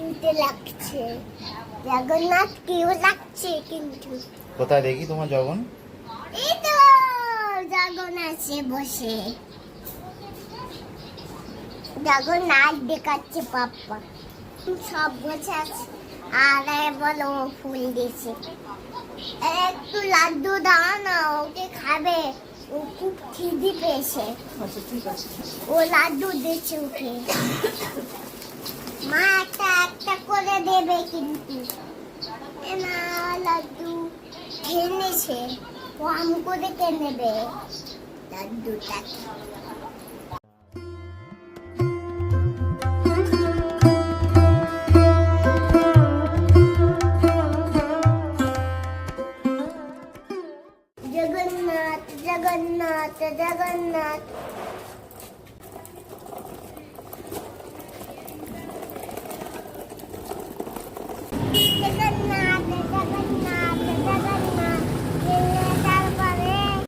কিউটে লাগছে, জগন্নাথ কিউ লাগছে কিন্তু। কোথায় দেখি তোমার জগন? এই তো জগন আছে বসে, জগন্নাথ দেখাচ্ছে পাপ্পা, সব বসে আছে। আর বলো ফুল দিয়েছে, একটু লাড্ডু দাও না, ওকে খাবে, ও খুব খিদে পেয়েছে। আচ্ছা ঠিক আছে। ও লাড্ডু দিচ্ছে ওকে, মা একটা একটা করে দেবে কিন্তু। এ না, লাড্ডু খেয়ে নিয়েছে, ও আম করে কে নেবে লাড্ডুটা।